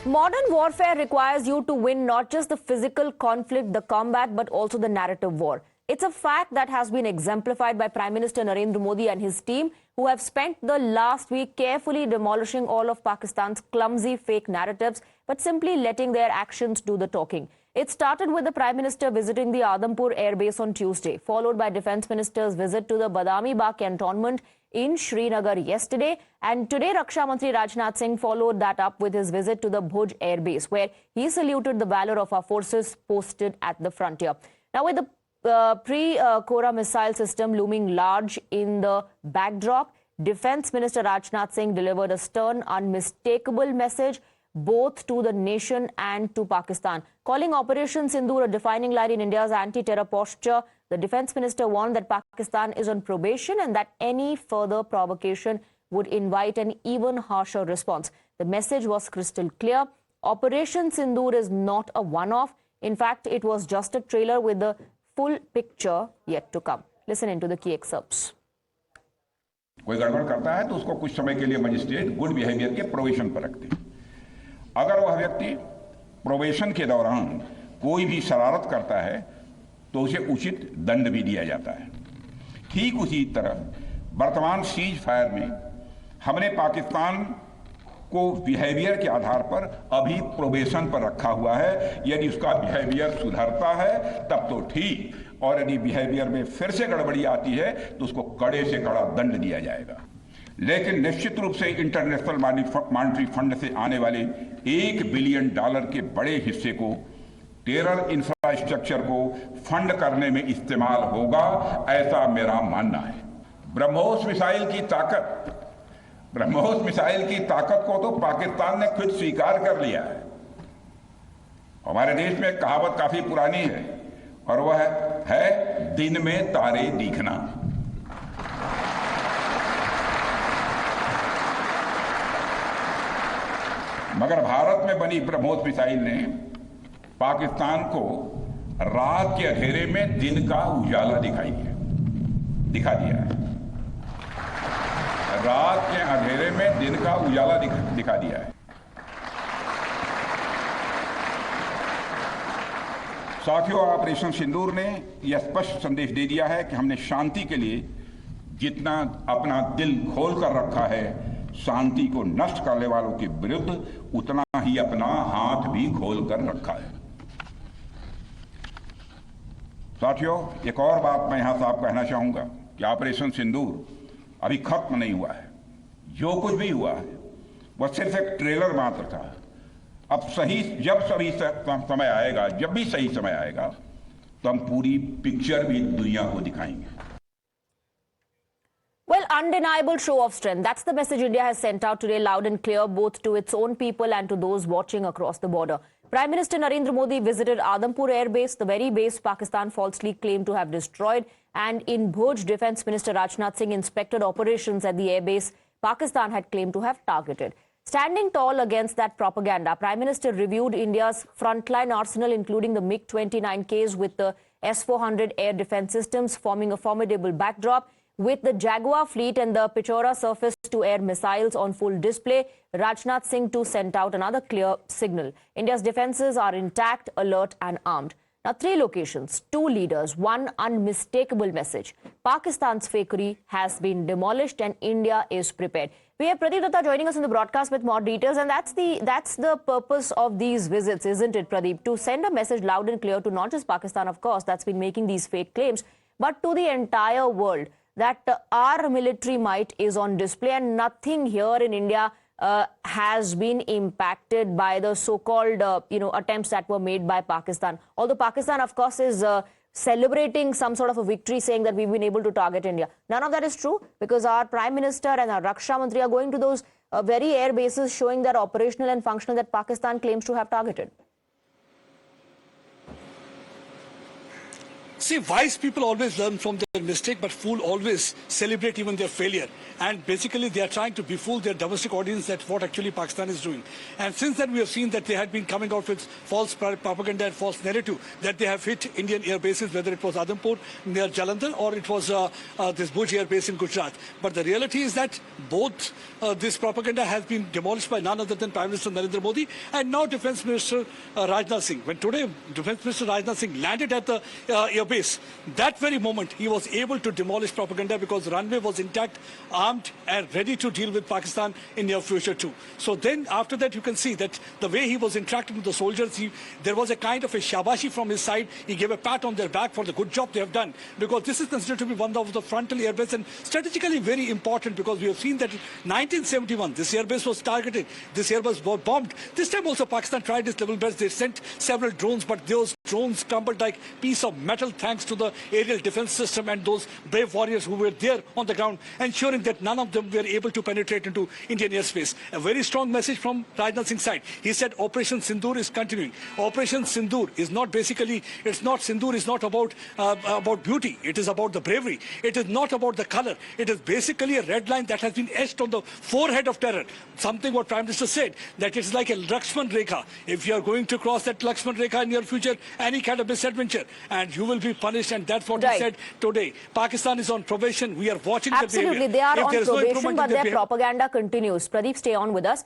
Modern warfare requires you to win not just the physical conflict, the combat, but also the narrative war. It's a fact that has been exemplified by Prime Minister Narendra Modi and his team, who have spent the last week carefully demolishing all of Pakistan's clumsy fake narratives, but simply letting their actions do the talking. It started with the Prime Minister visiting the Adampur airbase on Tuesday, followed by Defence Minister's visit to the Badami Bagh cantonment in Srinagar yesterday, and today Raksha Mantri Rajnath Singh followed that up with his visit to the Bhuj airbase, where he saluted the valour of our forces posted at the frontier. Now, with the pre-Kora missile system looming large in the backdrop, Defence Minister Rajnath Singh delivered a stern, unmistakable message both to the nation and to Pakistan. Calling Operation Sindoor a defining line in India's anti-terror posture, the Defence Minister warned that Pakistan is on probation and that any further provocation would invite an even harsher response. The message was crystal clear. Operation Sindoor is not a one-off. In fact, it was just a trailer with the full picture yet to come. Listen into the key excerpts. कोई गड़बड़ करता है तो उसको कुछ समय के लिए मजिस्ट्रेट गुड बिहेवियर के प्रोबेशन पर रखते हैं। अगर वह व्यक्ति प्रोबेशन के दौरान कोई भी शरारत करता है तो उसे उचित दंड भी दिया जाता है। ठीक उसी तरह वर्तमान सीज फायर में हमने पाकिस्तान को बिहेवियर के आधार पर अभी प्रोबेशन पर रखा हुआ है। यदि उसका बिहेवियर सुधरता है तब तो ठीक, और यदि बिहेवियर में फिर से गड़बड़ी आती है तो उसको कड़े से कड़ा दंड दिया जाएगा। लेकिन निश्चित रूप से इंटरनेशनल मॉनेटरी फंड से आने वाले $1 बिलियन के बड़े हिस्से को टेरर इंफ्रास्ट्रक्चर को फंड करने में इस्तेमाल होगा, ऐसा मेरा मानना है। ब्रह्मोस मिसाइल की ताकत को तो पाकिस्तान ने खुद स्वीकार कर लिया है। हमारे देश में एक कहावत काफी पुरानी है और वह है दिन में तारे दिखना। मगर भारत में बनी ब्रह्मोस मिसाइल ने पाकिस्तान को रात के अंधेरे में दिन का उजाला दिखा दिया है। रात के अंधेरे में दिन का उजाला दिखा दिया है। साथियों, ऑपरेशन सिंदूर ने यह स्पष्ट संदेश दे दिया है कि हमने शांति के लिए जितना अपना दिल खोल कर रखा है, शांति को नष्ट करने वालों के विरुद्ध उतना ही अपना हाथ भी खोल कर रखा है। साथियों, एक और बात मैं यहां साफ कहना चाहूंगा कि ऑपरेशन सिंदूर अभी खत्म नहीं हुआ है। जो कुछ भी हुआ है वह सिर्फ एक ट्रेलर मात्र था। अब जब भी सही समय आएगा तो हम पूरी पिक्चर भी दुनिया को दिखाएंगे। Well, undeniable show of strength. That's the message India has sent out today, loud and clear, both to its own people and to those watching across the border. Prime Minister Narendra Modi visited Adampur Air Base, the very base Pakistan falsely claimed to have destroyed. And in Bhuj, Defence Minister Rajnath Singh inspected operations at the airbase Pakistan had claimed to have targeted. Standing tall against that propaganda, Prime Minister reviewed India's frontline arsenal, including the MiG-29Ks with the S-400 air defence systems, forming a formidable backdrop. With the Jaguar fleet and the Pichora surface-to-air missiles on full display, Rajnath Singh too sent out another clear signal. India's defences are intact, alert and armed. Now, 3 locations, 2 leaders, one unmistakable message. Pakistan's fakery has been demolished and India is prepared. We have Pradeep Datta joining us in the broadcast with more details, and that's the purpose of these visits, isn't it, Pradeep? To send a message loud and clear to not just Pakistan, of course, that's been making these fake claims, but to the entire world, that our military might is on display and nothing here in India has been impacted by the so-called attempts that were made by Pakistan. Although Pakistan, of course, is celebrating some sort of a victory, saying that we've been able to target India. None of that is true, because our Prime Minister and our Raksha Mantri are going to those very air bases, showing that operational and functional that Pakistan claims to have targeted. See, wise people always learn from their mistake, but fool always celebrate even their failure. And basically, they are trying to befool their domestic audience that what actually Pakistan is doing. And since then, we have seen that they had been coming out with false propaganda and false narrative that they have hit Indian air bases, whether it was Adampur near Jalandhar or it was this Bhuj air base in Gujarat. But the reality is that both this propaganda has been demolished by none other than Prime Minister Narendra Modi and now Defence Minister Rajnath Singh. When today Defence Minister Rajnath Singh landed at the air base, that very moment he was able to demolish propaganda because the runway was intact, armed and ready to deal with Pakistan in near future too. So then after that you can see that the way he was interacting with the soldiers, there was a kind of a shabashi from his side. He gave a pat on their back for the good job they have done, because this is considered to be one of the frontal airbase and strategically very important, because we have seen that in 1971 this airbase was targeted, this airbase was bombed. This time also Pakistan tried its level best. They sent several drones, but those drones crumbled like piece of metal thanks to the aerial defense system and those brave warriors who were there on the ground, ensuring that none of them were able to penetrate into Indian airspace. A very strong message from Rajnath Singh's side. He said Operation Sindoor is continuing. Operation Sindoor is not basically, Sindoor is not about beauty. It is about the bravery. It is not about the color. It is basically a red line that has been etched on the forehead of terror. Something what Prime Minister said, that it's like a Raksha Rekha. If you are going to cross that Raksha Rekha in your future, any kind of misadventure, and you will be punished, and that's what he said today. Pakistan is on probation. We are watching Absolutely, the behavior. they are on probation, but their propaganda continues. Pradeep, stay on with us.